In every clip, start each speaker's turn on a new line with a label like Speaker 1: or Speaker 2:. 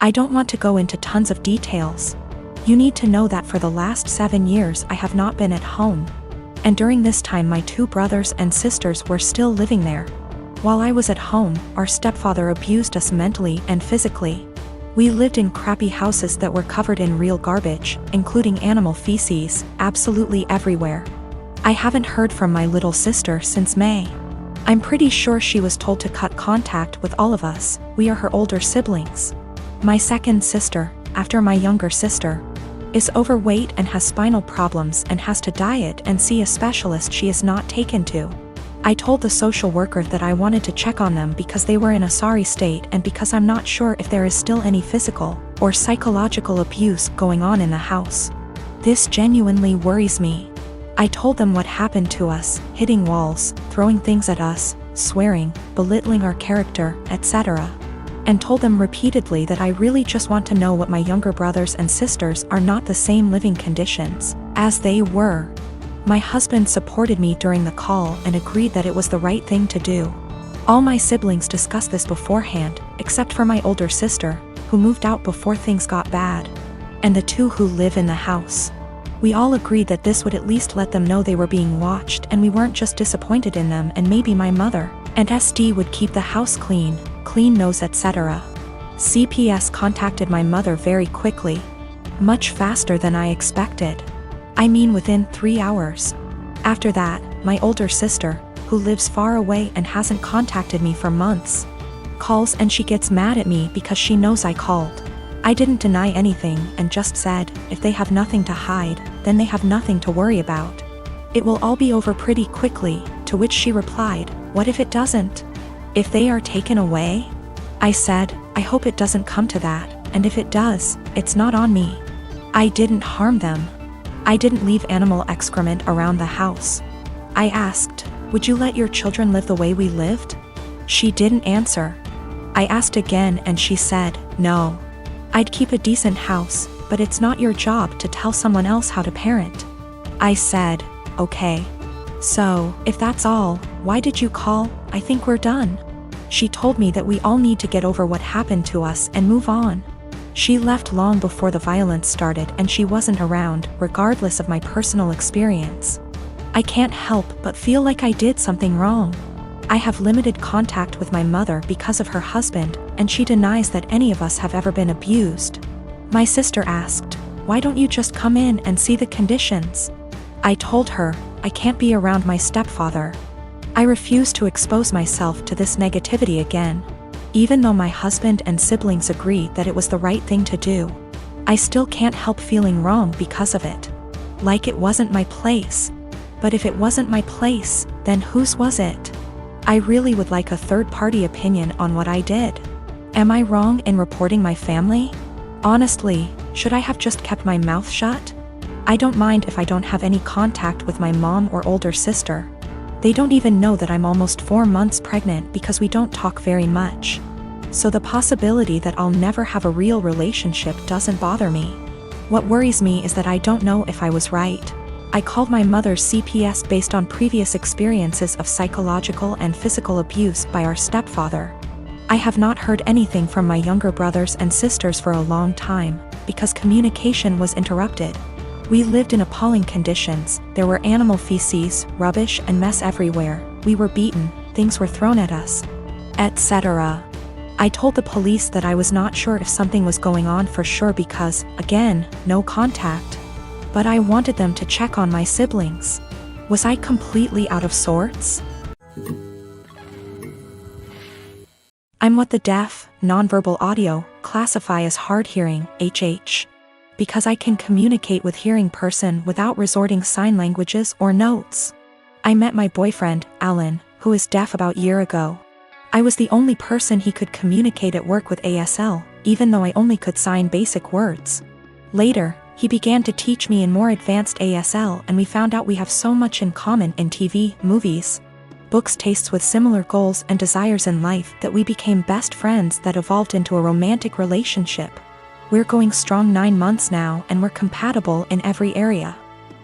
Speaker 1: I don't want to go into tons of details. You need to know that for the last 7 years I have not been at home. And during this time my 2 brothers and sisters were still living there. While I was at home, our stepfather abused us mentally and physically. We lived in crappy houses that were covered in real garbage, including animal feces, absolutely everywhere. I haven't heard from my little sister since May. I'm pretty sure she was told to cut contact with all of us. We are her older siblings. My second sister, after my younger sister, is overweight and has spinal problems and has to diet and see a specialist she is not taken to. I told the social worker that I wanted to check on them because they were in a sorry state and because I'm not sure if there is still any physical or psychological abuse going on in the house. This genuinely worries me. I told them what happened to us, hitting walls, throwing things at us, swearing, belittling our character, etc. And told them repeatedly that I really just want to know what my younger brothers and sisters are not the same living conditions as they were. My husband supported me during the call and agreed that it was the right thing to do. All my siblings discussed this beforehand, except for my older sister, who moved out before things got bad, and the 2 who live in the house. We all agreed that this would at least let them know they were being watched and we weren't just disappointed in them, and maybe my mother and SD would keep the house clean nose, etc. CPS contacted my mother very quickly. Much faster than I expected. I mean within 3 hours. After that, my older sister, who lives far away and hasn't contacted me for months, calls and she gets mad at me because she knows I called. I didn't deny anything and just said, if they have nothing to hide, then they have nothing to worry about. It will all be over pretty quickly, to which she replied, what if it doesn't? If they are taken away? I said, I hope it doesn't come to that, and if it does, it's not on me. I didn't harm them. I didn't leave animal excrement around the house. I asked, would you let your children live the way we lived? She didn't answer. I asked again and she said, no. I'd keep a decent house, but it's not your job to tell someone else how to parent. I said, okay. So, if that's all, why did you call? I think we're done. She told me that we all need to get over what happened to us and move on. She left long before the violence started and she wasn't around, regardless of my personal experience. I can't help but feel like I did something wrong. I have limited contact with my mother because of her husband, and she denies that any of us have ever been abused. My sister asked, why don't you just come in and see the conditions? I told her, I can't be around my stepfather. I refuse to expose myself to this negativity again. Even though my husband and siblings agree that it was the right thing to do, I still can't help feeling wrong because of it. Like it wasn't my place. But if it wasn't my place, then whose was it? I really would like a third-party opinion on what I did. Am I wrong in reporting my family? Honestly, should I have just kept my mouth shut? I don't mind if I don't have any contact with my mom or older sister. They don't even know that I'm almost 4 months pregnant because we don't talk very much. So the possibility that I'll never have a real relationship doesn't bother me. What worries me is that I don't know if I was right. I called my mother's CPS based on previous experiences of psychological and physical abuse by our stepfather. I have not heard anything from my younger brothers and sisters for a long time, because communication was interrupted. We lived in appalling conditions. There were animal feces, rubbish and mess everywhere. We were beaten, things were thrown at us, etc. I told the police that I was not sure if something was going on for sure because, again, no contact. But I wanted them to check on my siblings. Was I completely out of sorts? I'm what the deaf, nonverbal audio, classify as hard-hearing, HH. Because I can communicate with hearing person without resorting sign languages or notes. I met my boyfriend, Alan, who is deaf about a year ago. I was the only person he could communicate at work with ASL, even though I only could sign basic words. Later, he began to teach me in more advanced ASL and we found out we have so much in common in TV, movies, books, tastes with similar goals and desires in life that we became best friends that evolved into a romantic relationship. We're going strong 9 months now and we're compatible in every area.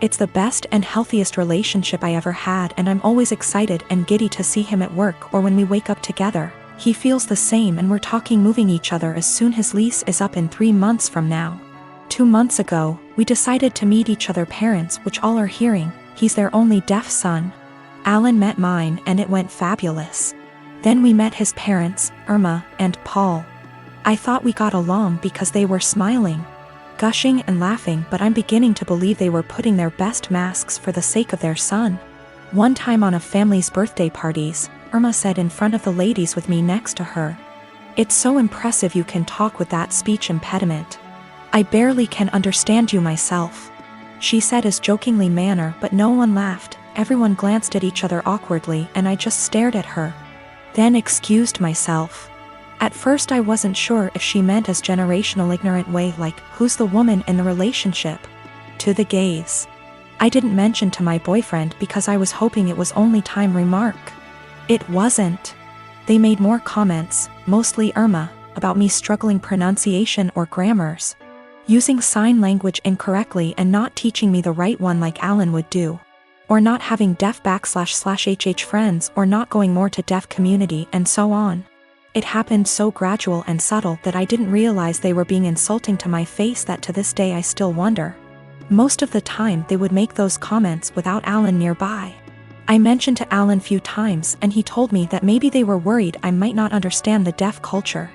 Speaker 1: It's the best and healthiest relationship I ever had and I'm always excited and giddy to see him at work or when we wake up together. He feels the same and we're talking moving each other as soon his lease is up in 3 months from now. 2 months ago, we decided to meet each other parents, which all are hearing. He's their only deaf son. Alan met mine and it went fabulous. Then we met his parents, Irma and Paul. I thought we got along because they were smiling, gushing and laughing, but I'm beginning to believe they were putting their best masks for the sake of their son. One time on a family's birthday parties, Irma said in front of the ladies with me next to her, "It's so impressive you can talk with that speech impediment. I barely can understand you myself." She said as jokingly manner, but no one laughed. Everyone glanced at each other awkwardly and I just stared at her. Then excused myself. At first I wasn't sure if she meant as generational ignorant way like, who's the woman in the relationship? To the gays. I didn't mention to my boyfriend because I was hoping it was only time remark. It wasn't. They made more comments, mostly Irma, about me struggling pronunciation or grammars, using sign language incorrectly and not teaching me the right one like Alan would do, or not having deaf//HH friends or not going more to deaf community and so on. It happened so gradual and subtle that I didn't realize they were being insulting to my face that to this day I still wonder. Most of the time they would make those comments without Alan nearby. I mentioned to Alan few times and he told me that maybe they were worried I might not understand the deaf culture.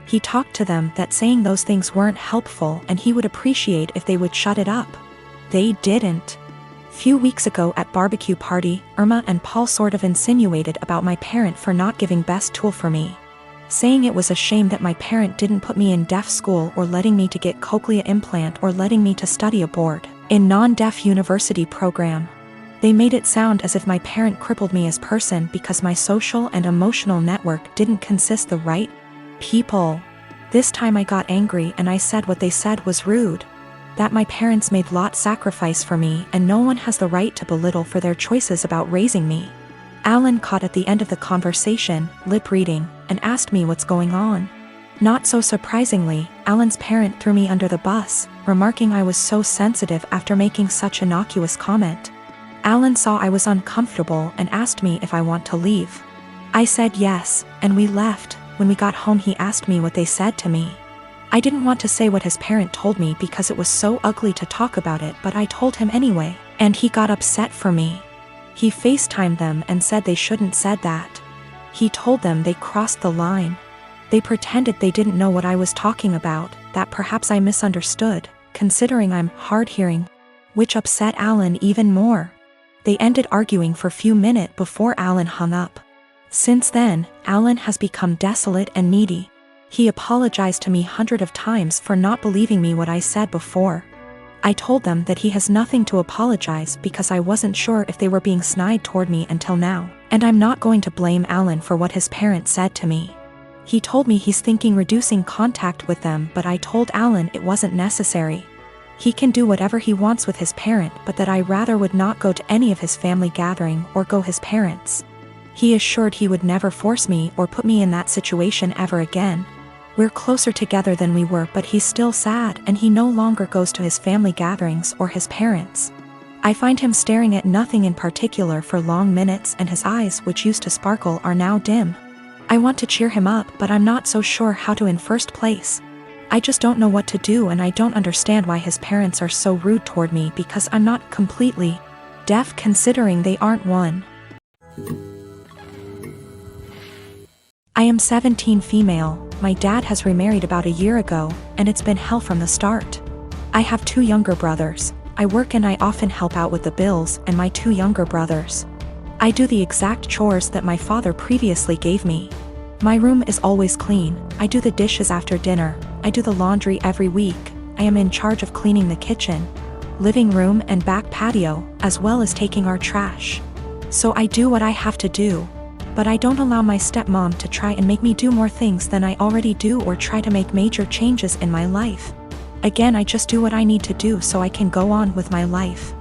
Speaker 1: He talked to them that saying those things weren't helpful and he would appreciate if they would shut it up. They didn't. Few weeks ago at barbecue party, Irma and Paul sort of insinuated about my parent for not giving best tool for me, saying it was a shame that my parent didn't put me in deaf school or letting me to get cochlea implant or letting me to study abroad in non-deaf university program. They made it sound as if my parent crippled me as person because my social and emotional network didn't consist the right people. This time I got angry and I said what they said was rude. That my parents made lot sacrifice for me and no one has the right to belittle for their choices about raising me. Alan caught at the end of the conversation, lip reading, and asked me what's going on. Not so surprisingly, Alan's parent threw me under the bus, remarking I was so sensitive after making such innocuous comment. Alan saw I was uncomfortable and asked me if I want to leave. I said yes, and we left. When we got home he asked me what they said to me. I didn't want to say what his parent told me because it was so ugly to talk about it, but I told him anyway, and he got upset for me. He FaceTimed them and said they shouldn't said that. He told them they crossed the line. They pretended they didn't know what I was talking about, that perhaps I misunderstood, considering I'm hard-hearing, which upset Alan even more. They ended arguing for a few minutes before Alan hung up. Since then, Alan has become desolate and needy. He apologized to me hundreds of times for not believing me what I said before. I told them that he has nothing to apologize because I wasn't sure if they were being snide toward me until now, and I'm not going to blame Alan for what his parents said to me. He told me he's thinking reducing contact with them, but I told Alan it wasn't necessary. He can do whatever he wants with his parent, but that I rather would not go to any of his family gathering or go his parents. He assured he would never force me or put me in that situation ever again. We're closer together than we were, but he's still sad and he no longer goes to his family gatherings or his parents. I find him staring at nothing in particular for long minutes and his eyes, which used to sparkle, are now dim. I want to cheer him up, but I'm not so sure how to in first place. I just don't know what to do, and I don't understand why his parents are so rude toward me because I'm not completely deaf considering they aren't one. I am 17, female. My dad has remarried about a year ago, and it's been hell from the start. I have 2 younger brothers. I work and I often help out with the bills and my 2 younger brothers. I do the exact chores that my father previously gave me. My room is always clean. I do the dishes after dinner. I do the laundry every week. I am in charge of cleaning the kitchen, living room and back patio, as well as taking our trash. So I do what I have to do. But I don't allow my stepmom to try and make me do more things than I already do or try to make major changes in my life. Again, I just do what I need to do so I can go on with my life.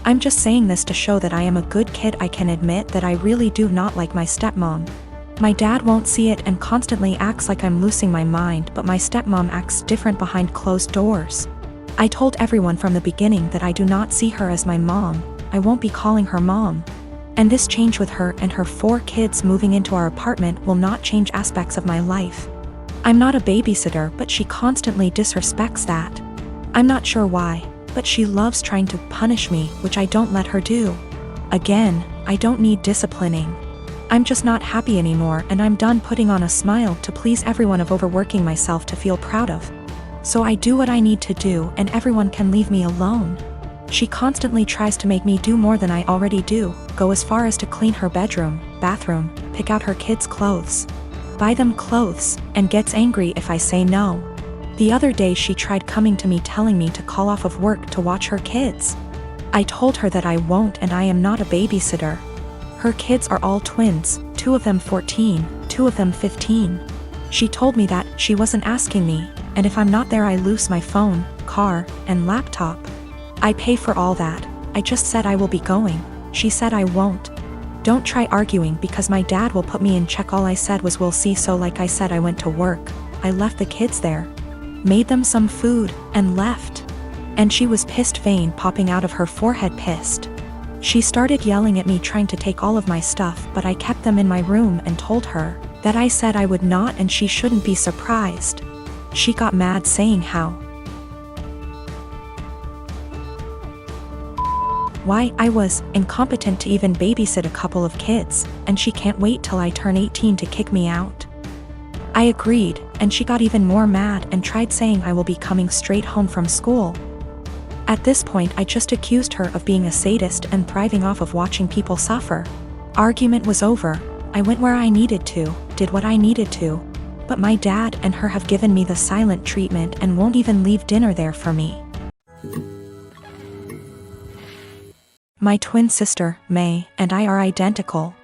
Speaker 1: I'm just saying this to show that I am a good kid. I can admit that I really do not like my stepmom. My dad won't see it and constantly acts like I'm losing my mind, but my stepmom acts different behind closed doors. I told everyone from the beginning that I do not see her as my mom. I won't be calling her mom. And this change with her and her 4 kids moving into our apartment will not change aspects of my life. I'm not a babysitter, but she constantly disrespects that. I'm not sure why, but she loves trying to punish me, which I don't let her do. Again, I don't need disciplining. I'm just not happy anymore, and I'm done putting on a smile to please everyone of overworking myself to feel proud of. So I do what I need to do, and everyone can leave me alone. She constantly tries to make me do more than I already do, go as far as to clean her bedroom, bathroom, pick out her kids' clothes, buy them clothes, and gets angry if I say no. The other day she tried coming to me telling me to call off of work to watch her kids. I told her that I won't, and I am not a babysitter. Her kids are all twins, 2 of them 14, 2 of them 15. She told me that she wasn't asking me, and if I'm not there I lose my phone, car, and laptop. I pay for all that. I just said I will be going. She said I won't. Don't try arguing because my dad will put me in check. All I said was we'll see. So like I said, I went to work. I left the kids there, made them some food, and left. And she was pissed, vein popping out of her forehead, pissed. She started yelling at me, trying to take all of my stuff, but I kept them in my room and told her that I said I would not and she shouldn't be surprised. She got mad, saying why I was incompetent to even babysit a couple of kids, and she can't wait till I turn 18 to kick me out. I agreed, and she got even more mad and tried saying I will be coming straight home from school. At this point I just accused her of being a sadist and thriving off of watching people suffer. Argument was over. I went where I needed to, did what I needed to, but my dad and her have given me the silent treatment and won't even leave dinner there for me. My twin sister, May, and I are identical.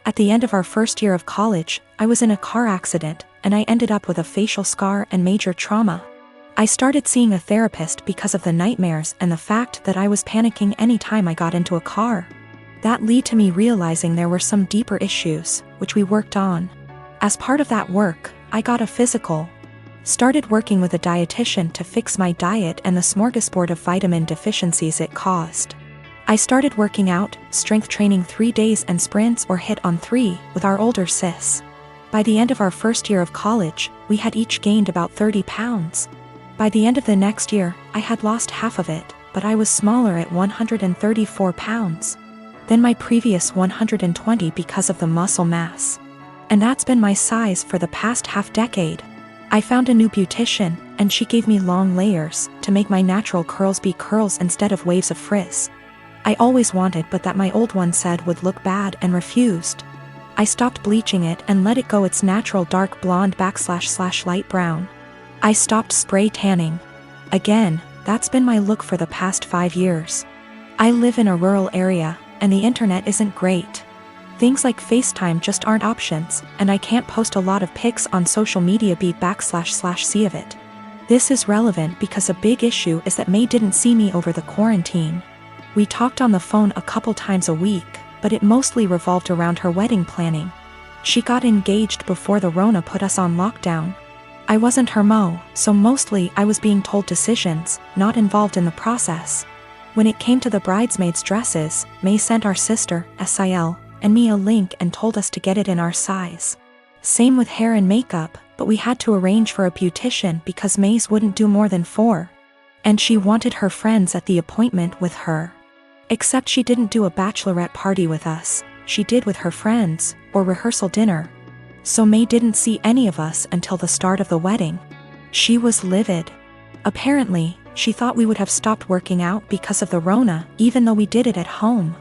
Speaker 1: At the end of our first year of college, I was in a car accident, and I ended up with a facial scar and major trauma. I started seeing a therapist because of the nightmares and the fact that I was panicking anytime I got into a car. That led to me realizing there were some deeper issues, which we worked on. As part of that work, I got a physical. Started working with a dietitian to fix my diet and the smorgasbord of vitamin deficiencies it caused. I started working out, strength training 3 days and sprints or hit on 3 with our older sis. By the end of our first year of college, we had each gained about 30 pounds. By the end of the next year, I had lost half of it, but I was smaller at 134 pounds than my previous 120 because of the muscle mass. And that's been my size for the past half-decade. I found a new beautician, and she gave me long layers to make my natural curls be curls instead of waves of frizz. I always wanted, but that my old one said would look bad, and refused. I stopped bleaching it and let it go its natural dark blonde / light brown. I stopped spray tanning. Again, that's been my look for the past 5 years. I live in a rural area, and the internet isn't great. Things like FaceTime just aren't options, and I can't post a lot of pics on social media /see of it. This is relevant because a big issue is that May didn't see me over the quarantine. We talked on the phone a couple times a week, but it mostly revolved around her wedding planning. She got engaged before the Rona put us on lockdown. I wasn't her mo, so mostly I was being told decisions, not involved in the process. When it came to the bridesmaids' dresses, May sent our sister, Sil, and me a link and told us to get it in our size. Same with hair and makeup, but we had to arrange for a beautician because May's wouldn't do more than 4. And she wanted her friends at the appointment with her. Except she didn't do a bachelorette party with us, she did with her friends, or rehearsal dinner. So May didn't see any of us until the start of the wedding. She was livid. Apparently, she thought we would have stopped working out because of the Rona, even though we did it at home.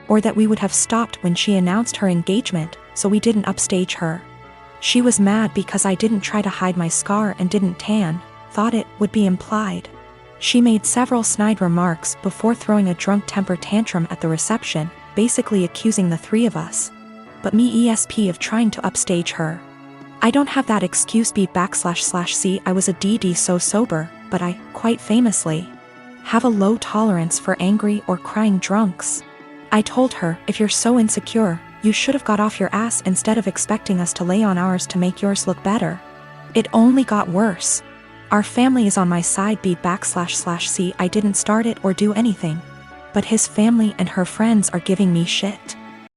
Speaker 1: Or that we would have stopped when she announced her engagement, so we didn't upstage her. She was mad because I didn't try to hide my scar and didn't tan, thought it would be implied. She made several snide remarks before throwing a drunk temper tantrum at the reception, basically accusing the 3 of us, but me ESP of trying to upstage her. I don't have that excuse /C. I was a DD so sober, but I, quite famously, have a low tolerance for angry or crying drunks. I told her, if you're so insecure, you should have got off your ass instead of expecting us to lay on ours to make yours look better. It only got worse. Our family is on my side /C. I didn't start it or do anything. But his family and her friends are giving me shit.